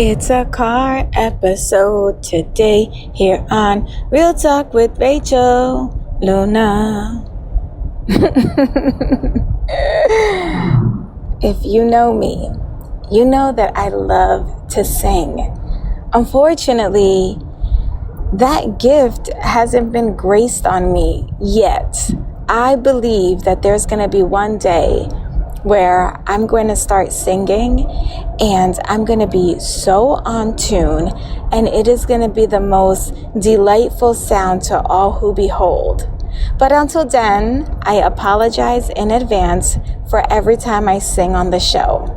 It's a car episode today here on Real Talk with Rachel Luna. If you know me, you know that I love to sing. Unfortunately, that gift hasn't been graced on me yet. I believe that there's going to be one day where I'm going to start singing and I'm going to be so on tune, and it is going to be the most delightful sound to all who behold. But until then, I apologize in advance for every time I sing on the show.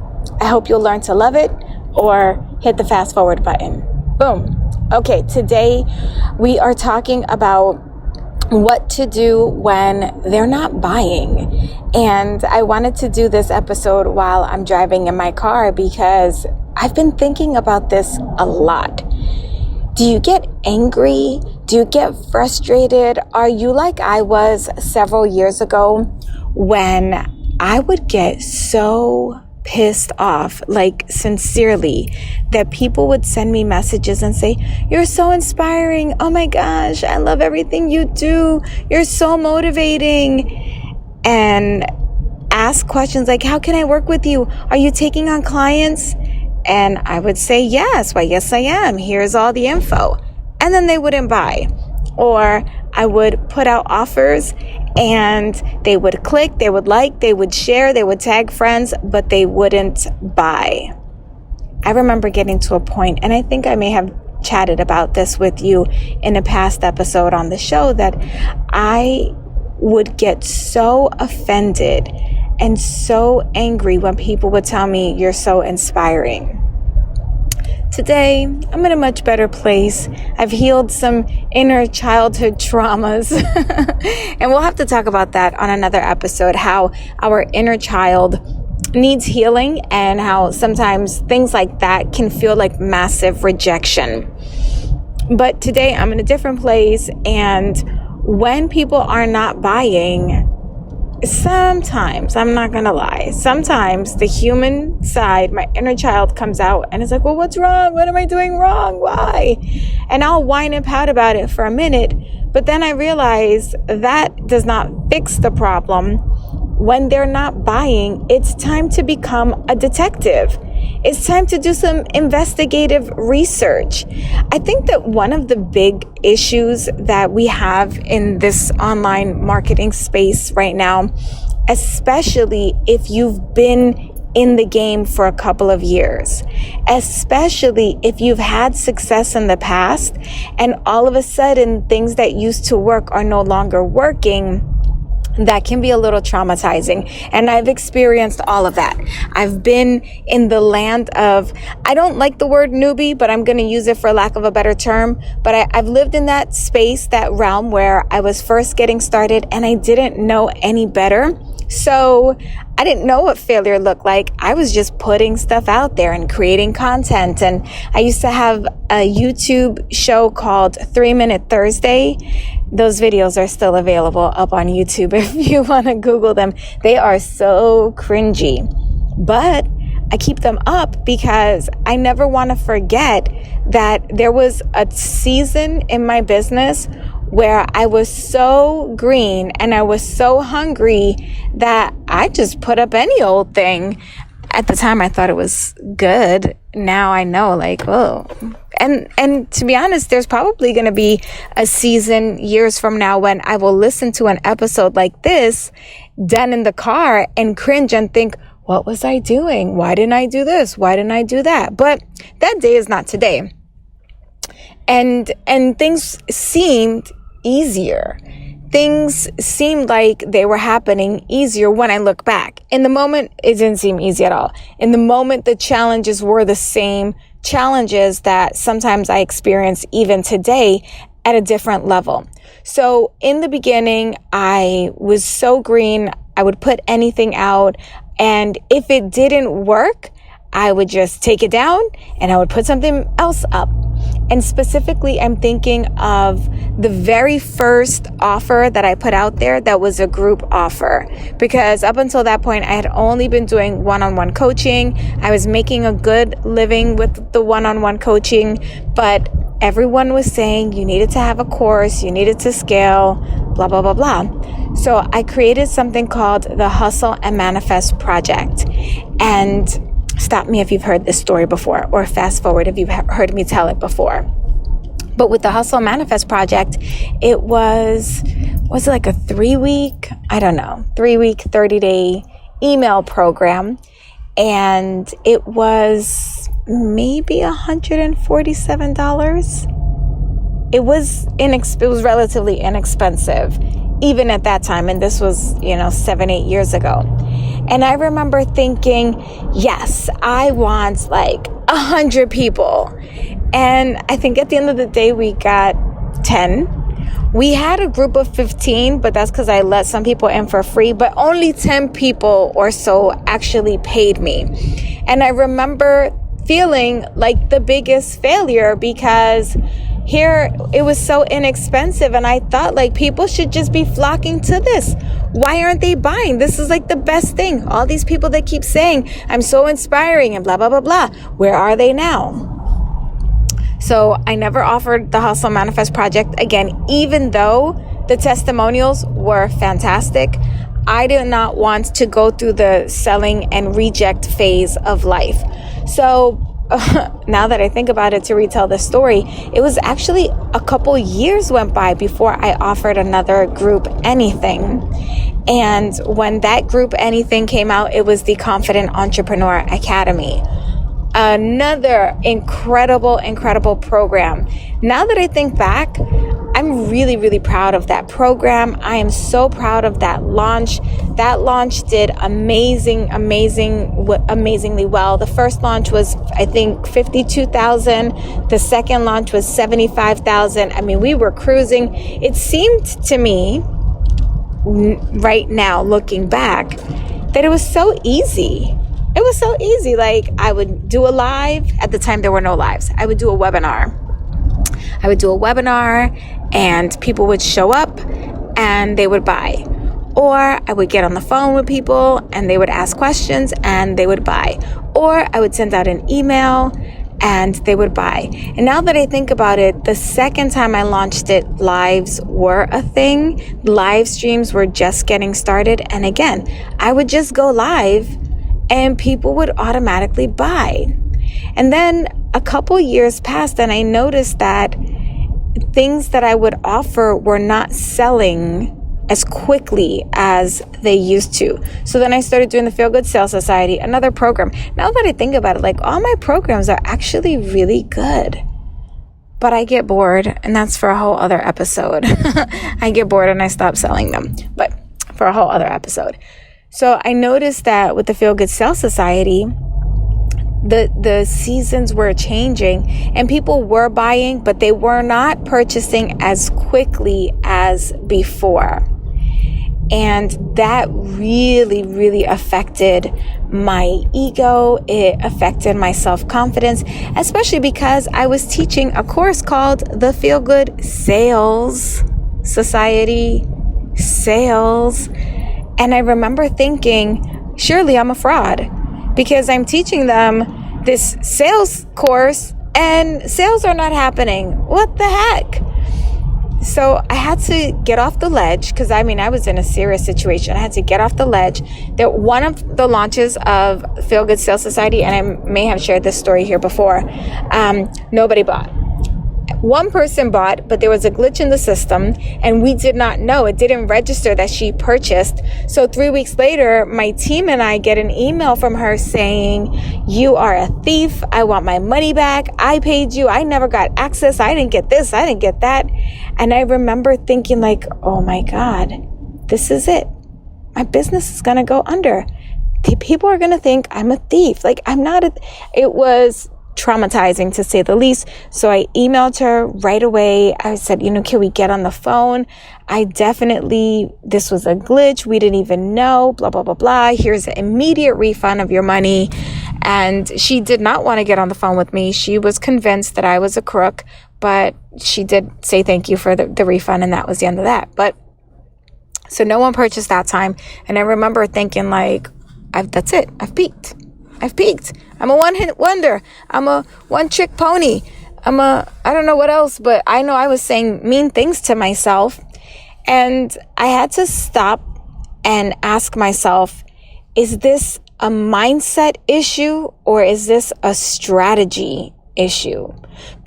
I hope you'll learn to love it or hit the fast forward button. Boom. Okay, today we are talking about what to do when they're not buying. And I wanted to do this episode while I'm driving in my car because I've been thinking about this a lot. Do you get angry? Do you get frustrated? Are you like I was several years ago when I would get so pissed off, like sincerely, that people would send me messages and say, "You're so inspiring. Oh my gosh, I love everything you do. You're so motivating." And ask questions like, "How can I work with you? Are you taking on clients?" And I would say, "Yes." "Why, yes, I am. Here's all the info." And then they wouldn't buy. Or I would put out offers and they would click, they would like, they would share, they would tag friends, but they wouldn't buy. I remember getting to a point, and I think I may have chatted about this with you in a past episode on the show, that I would get so offended and so angry when people would tell me, "You're so inspiring." Today, I'm in a much better place. I've healed some inner childhood traumas. And we'll have to talk about that on another episode, how our inner child needs healing and how sometimes things like that can feel like massive rejection. But today, I'm in a different place. And when people are not buying, sometimes, I'm not going to lie, sometimes the human side, my inner child, comes out and it's like, "Well, what's wrong? What am I doing wrong? Why?" And I'll whine and pout about it for a minute, but then I realize that does not fix the problem. When they're not buying, it's time to become a detective. It's time to do some investigative research. I think that one of the big issues that we have in this online marketing space right now, especially if you've been in the game for a couple of years, especially if you've had success in the past and all of a sudden things that used to work are no longer working, that can be a little traumatizing. And I've experienced all of that. I've been in the land of, I don't like the word newbie, but I'm going to use it for lack of a better term. But I've lived in that space, that realm where I was first getting started and I didn't know any better. So I didn't know what failure looked like. I was just putting stuff out there and creating content. And I used to have a YouTube show called 3-Minute Thursday. Those videos are still available up on YouTube if you want to Google them. They are so cringy, but I keep them up because I never want to forget that there was a season in my business where I was so green and I was so hungry that I just put up any old thing. At the time, I thought it was good. Now I know, like, oh. And to be honest, there's probably going to be a season years from now when I will listen to an episode like this done in the car and cringe and think, what was I doing? Why didn't I do this? Why didn't I do that? But that day is not today. And things seemed easier. Things seemed like they were happening easier when I look back. In the moment, it didn't seem easy at all. In the moment, the challenges were the same challenges that sometimes I experience even today at a different level. So in the beginning, I was so green. I would put anything out. And if it didn't work, I would just take it down and I would put something else up. And specifically, I'm thinking of the very first offer that I put out there that was a group offer. Because up until that point, I had only been doing one-on-one coaching. I was making a good living with the one-on-one coaching, but everyone was saying you needed to have a course, you needed to scale, blah, blah, blah, blah. So I created something called the Hustle and Manifest Project. And stop me if you've heard this story before, or fast forward if you've heard me tell it before. But with the Hustle and Manifest Project, it was it like a 3-week, 30-day email program. And it was maybe $147. It was relatively inexpensive, even at that time. And this was, 7-8 years ago. And I remember thinking, yes, I want like 100 people. And I think at the end of the day, we got 10. We had a group of 15, but that's because I let some people in for free, but only 10 people or so actually paid me. And I remember feeling like the biggest failure because here it was so inexpensive, and I thought like people should just be flocking to this. Why aren't they buying? This is like the best thing. All these people that keep saying I'm so inspiring and blah, blah, blah, blah. Where are they now? So I never offered the Hustle Manifest Project again, even though the testimonials were fantastic. I did not want to go through the selling and reject phase of life. So now that I think about it, to retell the story, it was actually a couple years went by before I offered another group anything. And when that group anything came out, it was the Confident Entrepreneur Academy. Another incredible program. Now that I think back, I'm really, really proud of that program. I am so proud of that launch. That launch did amazingly well. The first launch was, I think, 52,000. The second launch was 75,000. I mean, we were cruising. It seemed to me, right now, looking back, that it was so easy. It was so easy. Like, I would do a live. At the time, there were no lives. I would do a webinar. And people would show up and they would buy. Or I would get on the phone with people and they would ask questions and they would buy. Or I would send out an email and they would buy. And now that I think about it, the second time I launched it, lives were a thing. Live streams were just getting started. And again, I would just go live and people would automatically buy. And then a couple years passed and I noticed that things that I would offer were not selling as quickly as they used to. So then I started doing the Feel Good Sales Society, another program. Now that I think about it, like all my programs are actually really good. But I get bored, and that's for a whole other episode. I get bored and I stop selling them, but for a whole other episode. So I noticed that with the Feel Good Sales Society, the seasons were changing and people were buying, but they were not purchasing as quickly as before. And that really, really affected my ego. It affected my self-confidence, especially because I was teaching a course called the Feel Good Sales Society, sales. And I remember thinking, surely I'm a fraud, because I'm teaching them this sales course and sales are not happening. What the heck? So I had to get off the ledge because I was in a serious situation. I had to get off the ledge. That one of the launches of Feel Good Sales Society, and I may have shared this story here before, nobody bought. One person bought, but there was a glitch in the system and we did not know. It didn't register that she purchased. So 3 weeks later, my team and I get an email from her saying, "You are a thief. I want my money back. I paid you. I never got access. I didn't get this. I didn't get that." And I remember thinking like, oh my God, this is it. My business is going to go under. People are going to think I'm a thief. Like I'm not. It was traumatizing to say the least. So I emailed her right away. I said, can we get on the phone? This was a glitch. We didn't even know, blah, blah, blah, blah. Here's an immediate refund of your money. And she did not want to get on the phone with me. She was convinced that I was a crook, but she did say thank you for the refund, and that was the end of that. But so no one purchased that time. And I remember thinking like, that's it. I've peaked. I'm a one-hit wonder. I'm a one-trick pony. I don't know what else, but I know I was saying mean things to myself. And I had to stop and ask myself, is this a mindset issue or is this a strategy issue?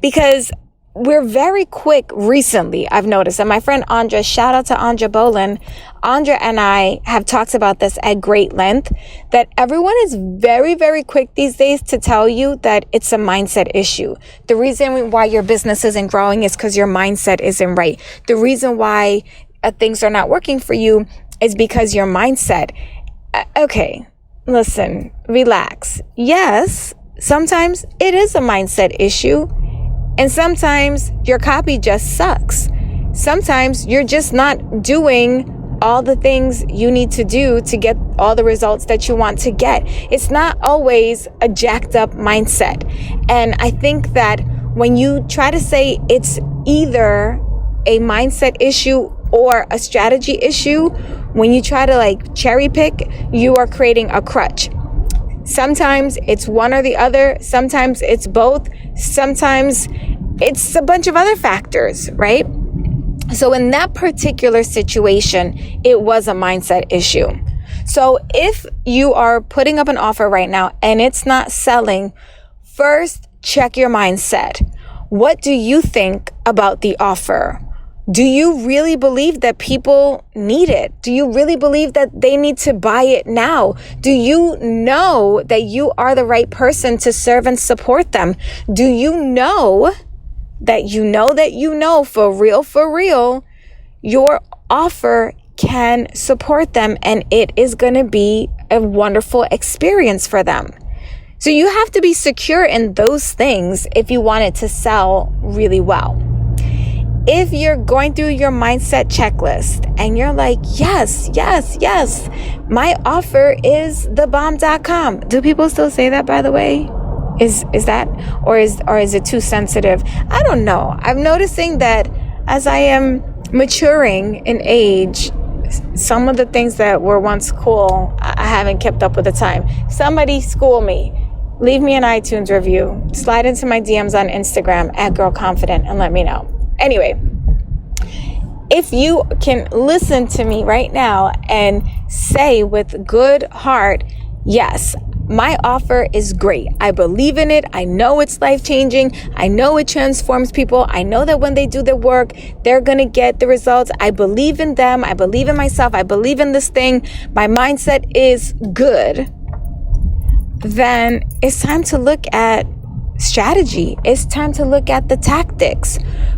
Because we're very quick recently, I've noticed, and my friend Andra, shout out to Andra Bolin, Andra and I have talked about this at great length, that everyone is very, very quick these days to tell you that it's a mindset issue. The reason why your business isn't growing is because your mindset isn't right. The reason why things are not working for you is because your mindset. Okay, listen, relax. Yes, sometimes it is a mindset issue. And sometimes your copy just sucks. Sometimes you're just not doing all the things you need to do to get all the results that you want to get. It's not always a jacked up mindset. And I think that when you try to say it's either a mindset issue or a strategy issue, when you try to like cherry pick, you are creating a crutch. Sometimes it's one or the other. Sometimes it's both. Sometimes it's a bunch of other factors, right? So in that particular situation, it was a mindset issue. So if you are putting up an offer right now and it's not selling, first check your mindset. What do you think about the offer? Do you really believe that people need it? Do you really believe that they need to buy it now? Do you know that you are the right person to serve and support them? Do you know that for real, your offer can support them and it is going to be a wonderful experience for them? So you have to be secure in those things if you want it to sell really well. If you're going through your mindset checklist and you're like, yes, my offer is thebomb.com. Do people still say that, by the way? Is that, or is it too sensitive? I don't know. I'm noticing that as I am maturing in age, some of the things that were once cool, I haven't kept up with the time. Somebody school me. Leave me an iTunes review. Slide into my DMs on Instagram @girlconfident and let me know. Anyway, if you can listen to me right now and say with good heart, yes, my offer is great. I believe in it. I know it's life-changing. I know it transforms people. I know that when they do their work, they're going to get the results. I believe in them. I believe in myself. I believe in this thing. My mindset is good. Then it's time to look at strategy. It's time to look at the tactics.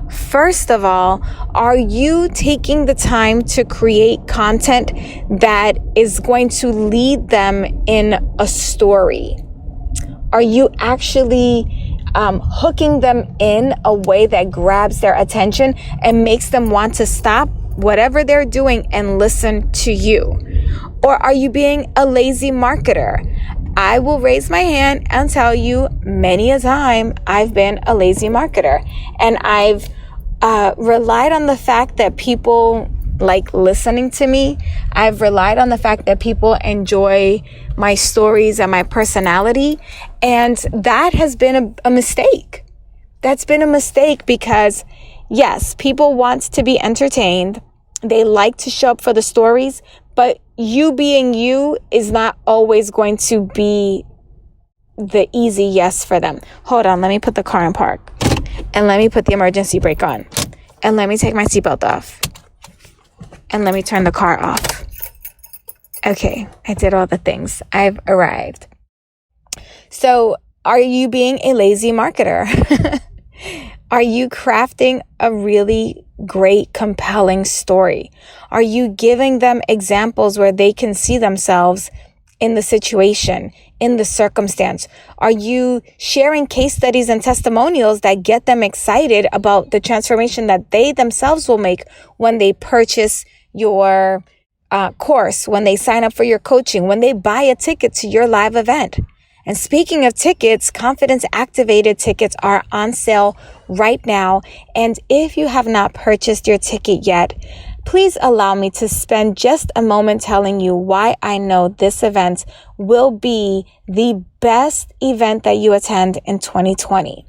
First of all, are you taking the time to create content that is going to lead them in a story? Are you actually hooking them in a way that grabs their attention and makes them want to stop whatever they're doing and listen to you? Or are you being a lazy marketer? I will raise my hand and tell you many a time I've been a lazy marketer, and I've relied on the fact that people like listening to me. I've relied on the fact that people enjoy my stories and my personality, and that has been a mistake. That's been a mistake because, yes, people want to be entertained. They like to show up for the stories, but you being you is not always going to be the easy yes for them. Hold on, let me put the car in park. And let me put the emergency brake on. And let me take my seatbelt off. And let me turn the car off. Okay, I did all the things. I've arrived. So, are you being a lazy marketer? Are you crafting a really great, compelling story? Are you giving them examples where they can see themselves in the situation, in the circumstance? Are you sharing case studies and testimonials that get them excited about the transformation that they themselves will make when they purchase your course, when they sign up for your coaching, when they buy a ticket to your live event? And speaking of tickets, Confidence Activated tickets are on sale right now. And if you have not purchased your ticket yet, please allow me to spend just a moment telling you why I know this event will be the best event that you attend in 2020.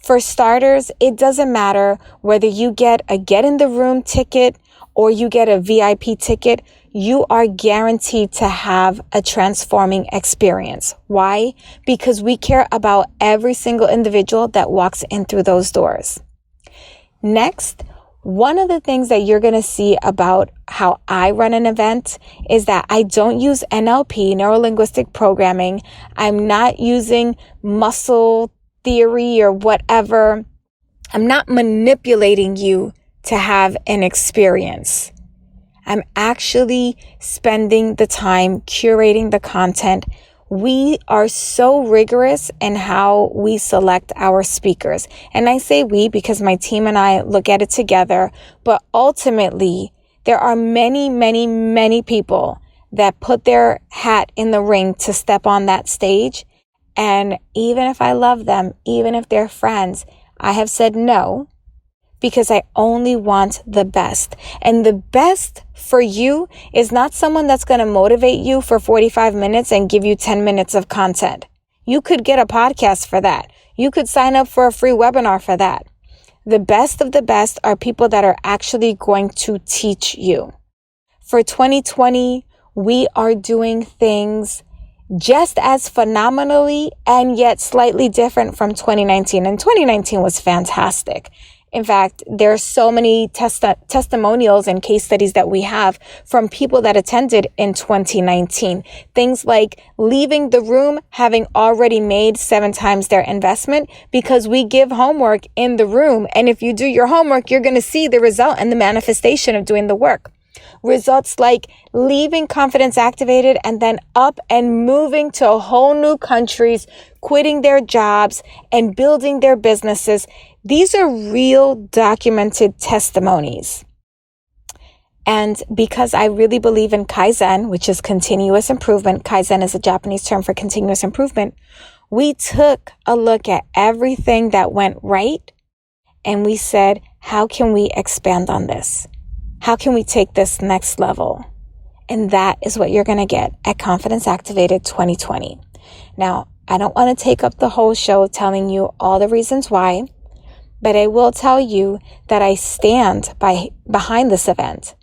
For starters, it doesn't matter whether you get a get in the room ticket or you get a VIP ticket, you are guaranteed to have a transforming experience. Why? Because we care about every single individual that walks in through those doors. Next, one of the things that you're going to see about how I run an event is that I don't use NLP, neuro-linguistic programming. I'm not using muscle theory or whatever. I'm not manipulating you to have an experience. I'm actually spending the time curating the content. We are so rigorous in how we select our speakers. And I say we because my team and I look at it together. But ultimately, there are many, many, many people that put their hat in the ring to step on that stage. And even if I love them, even if they're friends, I have said no, because I only want the best. And the best for you is not someone that's going to motivate you for 45 minutes and give you 10 minutes of content. You could get a podcast for that. You could sign up for a free webinar for that. The best of the best are people that are actually going to teach you. For 2020, we are doing things just as phenomenally and yet slightly different from 2019. And 2019 was fantastic. In fact, there are so many testimonials and case studies that we have from people that attended in 2019. Things like leaving the room having already made 7 times their investment because we give homework in the room. And if you do your homework, you're going to see the result and the manifestation of doing the work. Results like leaving Confidence Activated and then up and moving to whole new countries, quitting their jobs and building their businesses. These are real documented testimonies. And because I really believe in Kaizen, which is continuous improvement, Kaizen is a Japanese term for continuous improvement, we took a look at everything that went right and we said, how can we expand on this? How can we take this next level? And that is what you're going to get at Confidence Activated 2020. Now, I don't want to take up the whole show telling you all the reasons why, but I will tell you that I stand behind this event.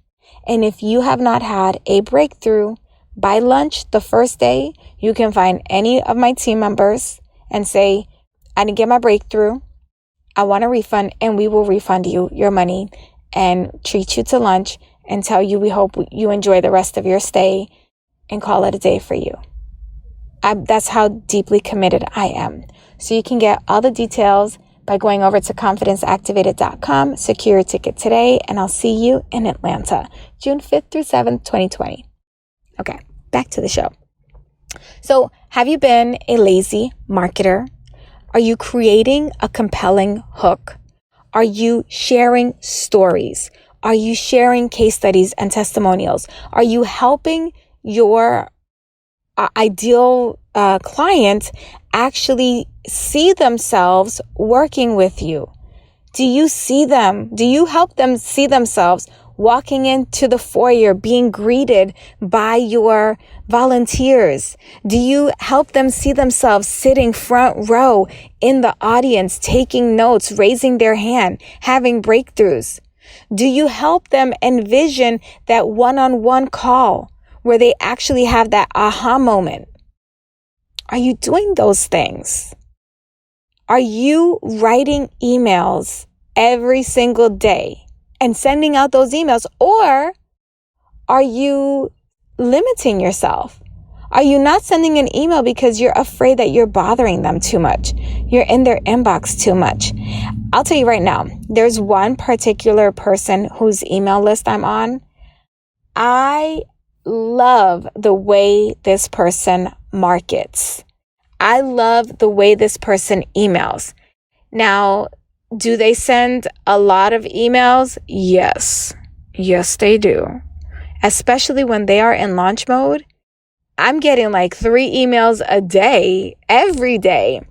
And if you have not had a breakthrough, by lunch the first day, you can find any of my team members and say, I didn't get my breakthrough. I want a refund, and we will refund you your money and treat you to lunch and tell you we hope you enjoy the rest of your stay and call it a day for you. That's how deeply committed I am. So you can get all the details by going over to confidenceactivated.com, secure your ticket today, and I'll see you in Atlanta, June 5th through 7th, 2020. Okay, back to the show. So have you been a lazy marketer? Are you creating a compelling hook? Are you sharing stories? Are you sharing case studies and testimonials? Are you helping your ideal client actually see themselves working with you? Do you see them? Do you help them see themselves walking into the foyer, being greeted by your volunteers? Do you help them see themselves sitting front row in the audience, taking notes, raising their hand, having breakthroughs? Do you help them envision that one-on-one call where they actually have that aha moment? Are you doing those things? Are you writing emails every single day and sending out those emails? Or are you limiting yourself? Are you not sending an email because you're afraid that you're bothering them too much? You're in their inbox too much. I'll tell you right now, there's one particular person whose email list I'm on. I love the way this person markets. I love the way this person emails. Now, do they send a lot of emails? Yes. Yes, they do. Especially when they are in launch mode. I'm getting like 3 emails a day, every day.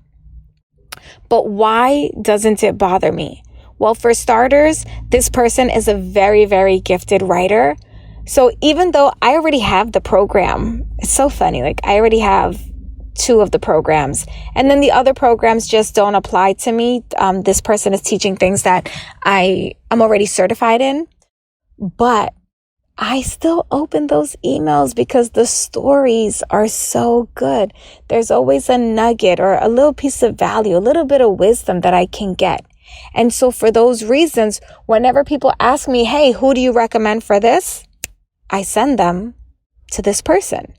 But why doesn't it bother me? Well, for starters, this person is a very, very gifted writer. So even though I already have the program, it's so funny. Like I already have 2 of the programs, and then the other programs just don't apply to me. This person is teaching things that I'm already certified in, but I still open those emails because the stories are so good. There's always a nugget or a little piece of value, a little bit of wisdom that I can get. And so for those reasons, whenever people ask me, hey, who do you recommend for this? I send them to this person,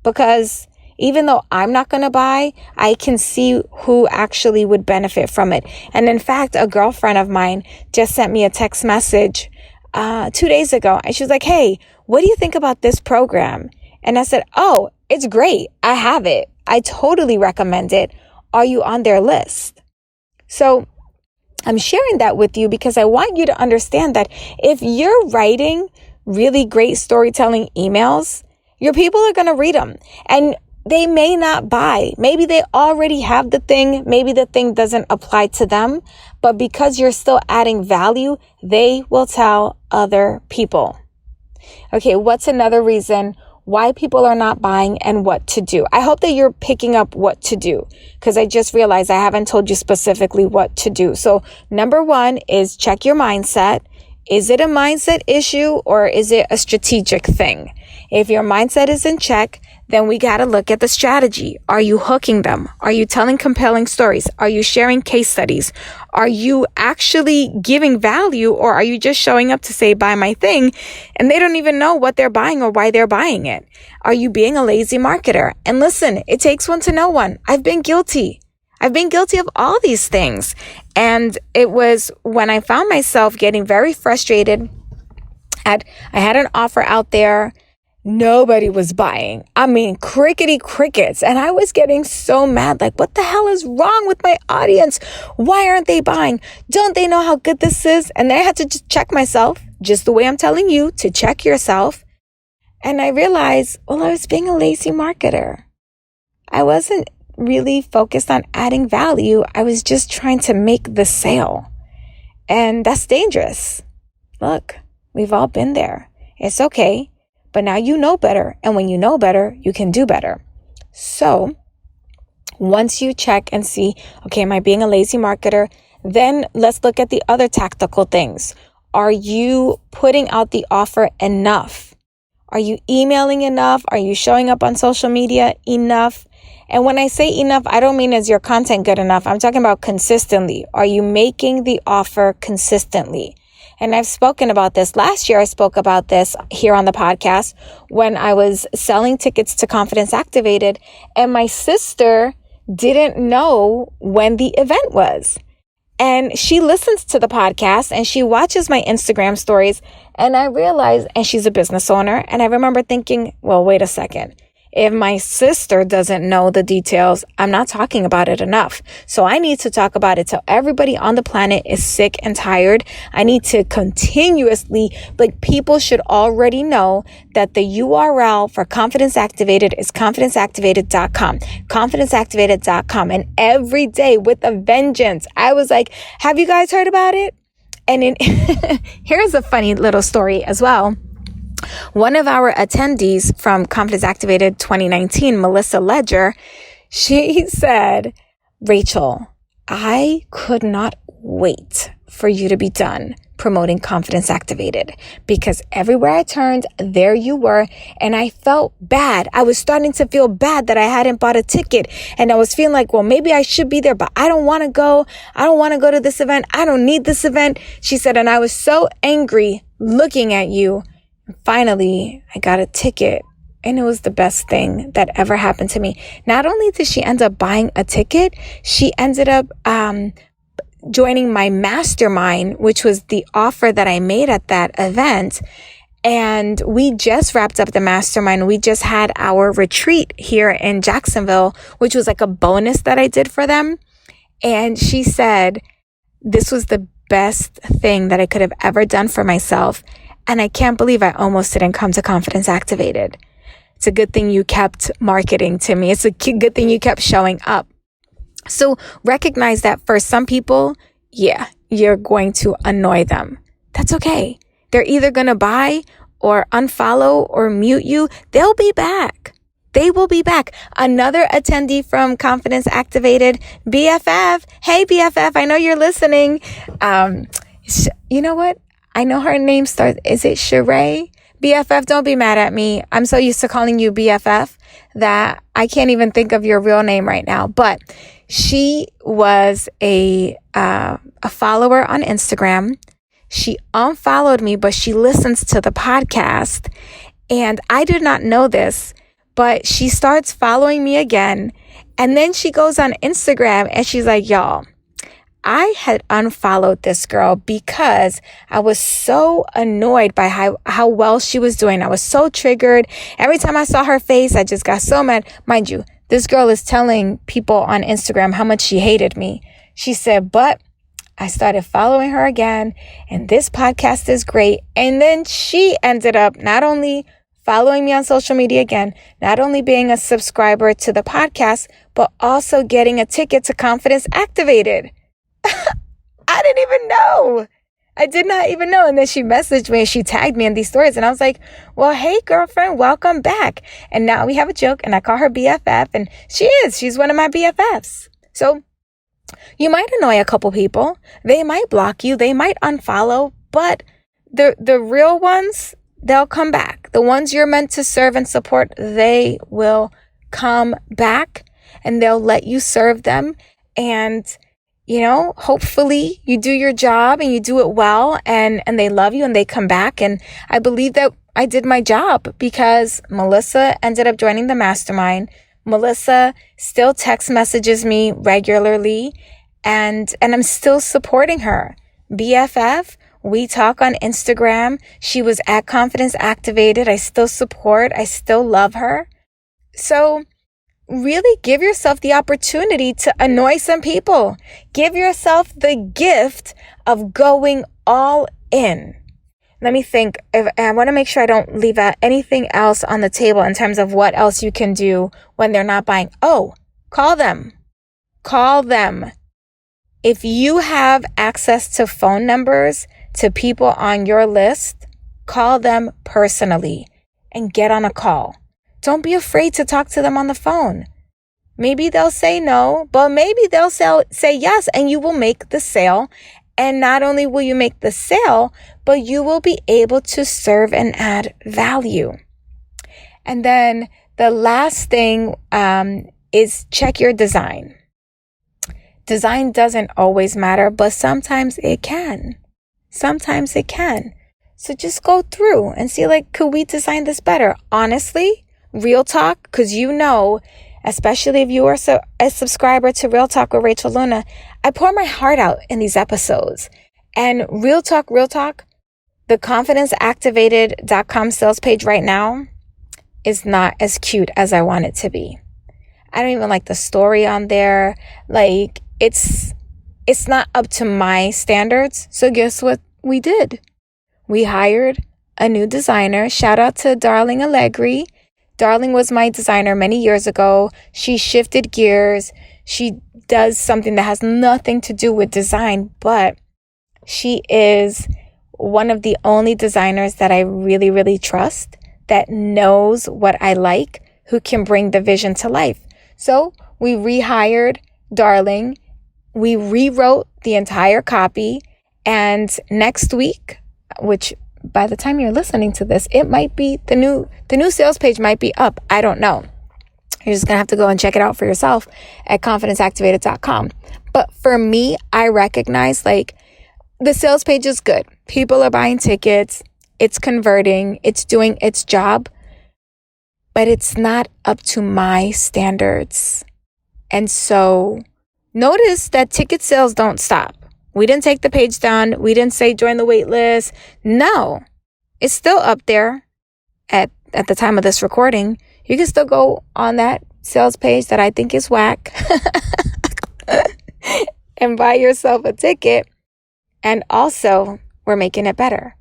because even though I'm not going to buy, I can see who actually would benefit from it. And in fact, a girlfriend of mine just sent me a text message 2 days ago. And she was like, hey, what do you think about this program? And I said, oh, it's great. I have it. I totally recommend it. Are you on their list? So I'm sharing that with you because I want you to understand that if you're writing really great storytelling emails, your people are going to read them, and they may not buy. Maybe they already have the thing. Maybe the thing doesn't apply to them, but because you're still adding value, they will tell other people. Okay, what's another reason why people are not buying and what to do? I hope that you're picking up what to do, because I just realized I haven't told you specifically what to do. So number 1 is check your mindset. Is it a mindset issue or is it a strategic thing? If your mindset is in check, then we got to look at the strategy. Are you hooking them? Are you telling compelling stories? Are you sharing case studies? Are you actually giving value, or are you just showing up to say, buy my thing, and they don't even know what they're buying or why they're buying it? Are you being a lazy marketer? And listen, it takes one to know one. I've been guilty. I've been guilty of all these things. And it was when I found myself getting very frustrated I had an offer out there. Nobody was buying. I mean, crickety crickets. And I was getting so mad. Like, what the hell is wrong with my audience? Why aren't they buying? Don't they know how good this is? And then I had to just check myself, just the way I'm telling you to check yourself. And I realized, well, I was being a lazy marketer. I wasn't really focused on adding value. I was just trying to make the sale. And that's dangerous. Look, we've all been there. It's okay. But now you know better. And when you know better, you can do better. So once you check and see, okay, am I being a lazy marketer? Then let's look at the other tactical things. Are you putting out the offer enough? Are you emailing enough? Are you showing up on social media enough? And when I say enough, I don't mean is your content good enough. I'm talking about consistently. Are you making the offer consistently? And I've spoken about this. Last year, I spoke about this here on the podcast when I was selling tickets to Confidence Activated, and my sister didn't know when the event was. And she listens to the podcast and she watches my Instagram stories. And I realized, and she's a business owner. And I remember thinking, well, wait a second. If my sister doesn't know the details, I'm not talking about it enough. So I need to talk about it till everybody on the planet is sick and tired. I need to continuously, like, people should already know that the URL for Confidence Activated is confidenceactivated.com, confidenceactivated.com. And every day with a vengeance, I was like, have you guys heard about it? And here's a funny little story as well. One of our attendees from Confidence Activated 2019, Melissa Ledger, she said, Rachel, I could not wait for you to be done promoting Confidence Activated, because everywhere I turned, there you were. And I felt bad. I was starting to feel bad that I hadn't bought a ticket. And I was feeling like, well, maybe I should be there, but I don't want to go. I don't want to go to this event. I don't need this event. She said, and I was so angry looking at you. Finally, I got a ticket, and it was the best thing that ever happened to me. Not only did she end up buying a ticket, she ended up joining my mastermind, which was the offer that I made at that event. And we just wrapped up the mastermind. We just had our retreat here in Jacksonville, which was like a bonus that I did for them. And she said, this was the best thing that I could have ever done for myself. And I can't believe I almost didn't come to Confidence Activated. It's a good thing you kept marketing to me. It's a good thing you kept showing up. So recognize that for some people, yeah, you're going to annoy them. That's okay. They're either going to buy or unfollow or mute you. They'll be back. They will be back. Another attendee from Confidence Activated, BFF. Hey, BFF, I know you're listening. You know what? I know her name starts, is it Sheree? BFF, don't be mad at me. I'm so used to calling you BFF that I can't even think of your real name right now. But she was a follower on Instagram. She unfollowed me, but she listens to the podcast. And I did not know this, but she starts following me again. And then she goes on Instagram and she's like, y'all, I had unfollowed this girl because I was so annoyed by how well she was doing. I was so triggered. Every time I saw her face, I just got so mad. Mind you, this girl is telling people on Instagram how much she hated me. She said, but I started following her again, and this podcast is great. And then she ended up not only following me on social media again, not only being a subscriber to the podcast, but also getting a ticket to Confidence Activated. I didn't even know. I did not even know. And then she messaged me and she tagged me in these stories. And I was like, well, hey, girlfriend, welcome back. And now we have a joke and I call her BFF. And she's one of my BFFs. So you might annoy a couple people. They might block you. They might unfollow. But the real ones, they'll come back. The ones you're meant to serve and support, they will come back and they'll let you serve them. And hopefully you do your job and you do it well and they love you and they come back. And I believe that I did my job because Melissa ended up joining the mastermind. Melissa still text messages me regularly and I'm still supporting her. BFF, we talk on Instagram. She was at Confidence Activated. I still support. I still love her. So really give yourself the opportunity to annoy some people. Give yourself the gift of going all in. Let me think. I want to make sure I don't leave out anything else on the table in terms of what else you can do when they're not buying. Oh, call them. Call them. If you have access to phone numbers to people on your list, call them personally and get on a call. Don't be afraid to talk to them on the phone. Maybe they'll say no, but maybe they'll say yes, and you will make the sale. And not only will you make the sale, but you will be able to serve and add value. And then the last thing is check your design. Design doesn't always matter, but sometimes it can. Sometimes it can. So just go through and see, could we design this better? Honestly, real talk, because especially if you are a subscriber to Real Talk with Rachel Luna, I pour my heart out in these episodes. And real talk, the confidenceactivated.com sales page right now is not as cute as I want it to be. I don't even like the story on there. It's not up to my standards. So guess what we did? We hired a new designer. Shout out to Darling Allegri. Darling was my designer many years ago. She shifted gears. She does something that has nothing to do with design, but she is one of the only designers that I really, really trust, that knows what I like, who can bring the vision to life. So we rehired Darling. We rewrote the entire copy. And next week, which by the time you're listening to this, it might be the new sales page might be up. I don't know. You're just going to have to go and check it out for yourself at confidenceactivated.com. But for me, I recognize the sales page is good. People are buying tickets. It's converting. It's doing its job. But it's not up to my standards. And so notice that ticket sales don't stop. We didn't take the page down. We didn't say join the wait list. No, it's still up there at the time of this recording. You can still go on that sales page that I think is whack and buy yourself a ticket. And also, we're making it better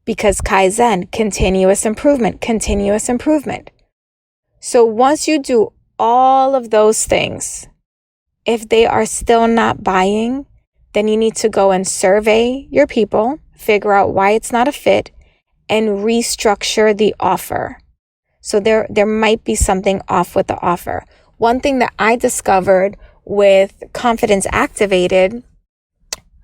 because Kaizen, continuous improvement. So once you do all of those things, if they are still not buying, then you need to go and survey your people, figure out why it's not a fit, and restructure the offer. So there might be something off with the offer. One thing that I discovered with Confidence Activated,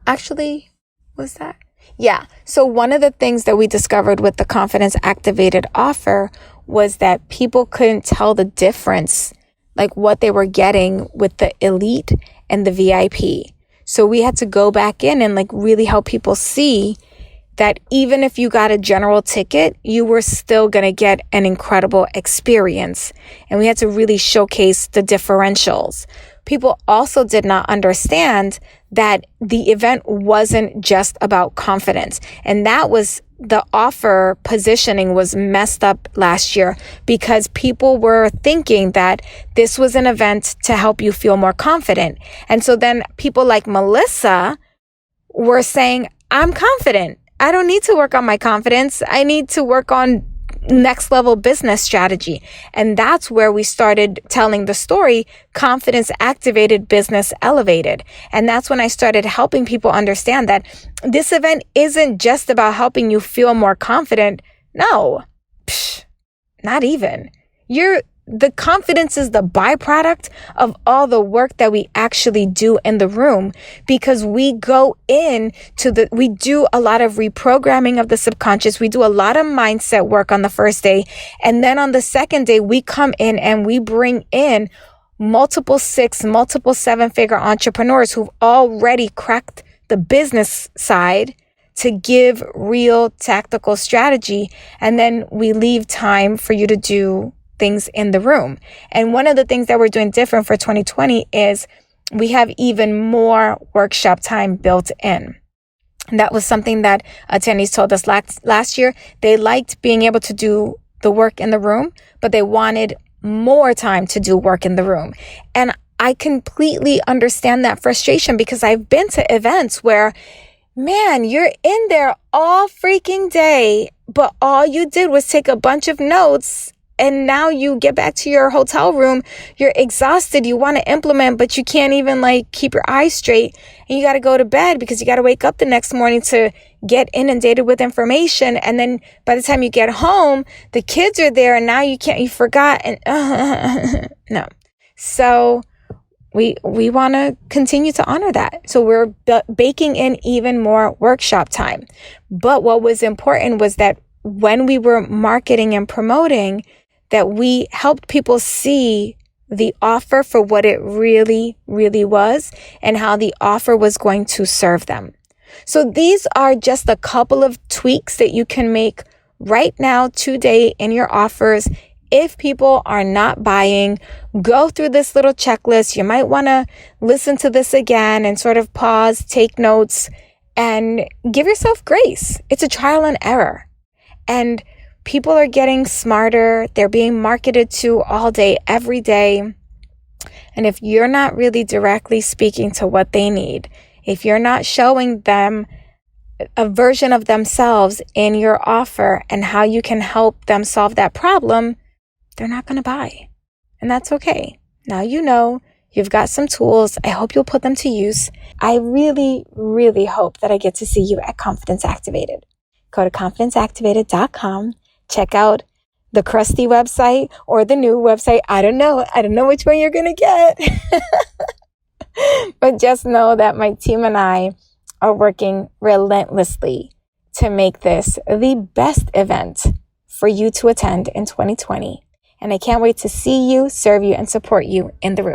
actually, was that? Yeah. So one of the things that we discovered with the Confidence Activated offer was that people couldn't tell the difference, like what they were getting with the Elite and the VIP. So we had to go back in and like really help people see that even if you got a general ticket, you were still going to get an incredible experience. And we had to really showcase the differentials. People also did not understand that the event wasn't just about confidence. And that was the offer positioning was messed up last year because people were thinking that this was an event to help you feel more confident. And so then people like Melissa were saying, I'm confident. I don't need to work on my confidence. I need to work on next level business strategy. And that's where we started telling the story, Confidence Activated, Business Elevated. And that's when I started helping people understand that this event isn't just about helping you feel more confident. No, not even. The confidence is the byproduct of all the work that we actually do in the room, because we go in we do a lot of reprogramming of the subconscious. We do a lot of mindset work on the first day. And then on the second day, we come in and we bring in multiple 6, multiple 7-figure entrepreneurs who've already cracked the business side to give real tactical strategy. And then we leave time for you to do things in the room. And one of the things that we're doing different for 2020 is we have even more workshop time built in. And that was something that attendees told us last year. They liked being able to do the work in the room, but they wanted more time to do work in the room. And I completely understand that frustration, because I've been to events where, man, you're in there all freaking day, but all you did was take a bunch of notes. And now you get back to your hotel room, you're exhausted, you want to implement, but you can't even like keep your eyes straight. And you got to go to bed because you got to wake up the next morning to get inundated with information. And then by the time you get home, the kids are there and now you forgot. And no. So we want to continue to honor that. So we're baking in even more workshop time. But what was important was that when we were marketing and promoting, that we helped people see the offer for what it really, really was and how the offer was going to serve them. So these are just a couple of tweaks that you can make right now today in your offers. If people are not buying, go through this little checklist. You might want to listen to this again and sort of pause, take notes, and give yourself grace. It's a trial and error. And people are getting smarter. They're being marketed to all day, every day. And if you're not really directly speaking to what they need, if you're not showing them a version of themselves in your offer and how you can help them solve that problem, they're not going to buy. And that's okay. Now you know. You've got some tools. I hope you'll put them to use. I really, really hope that I get to see you at Confidence Activated. Go to confidenceactivated.com. Check out the crusty website or the new website. I don't know which one you're going to get. But just know that my team and I are working relentlessly to make this the best event for you to attend in 2020. And I can't wait to see you, serve you, and support you in the room.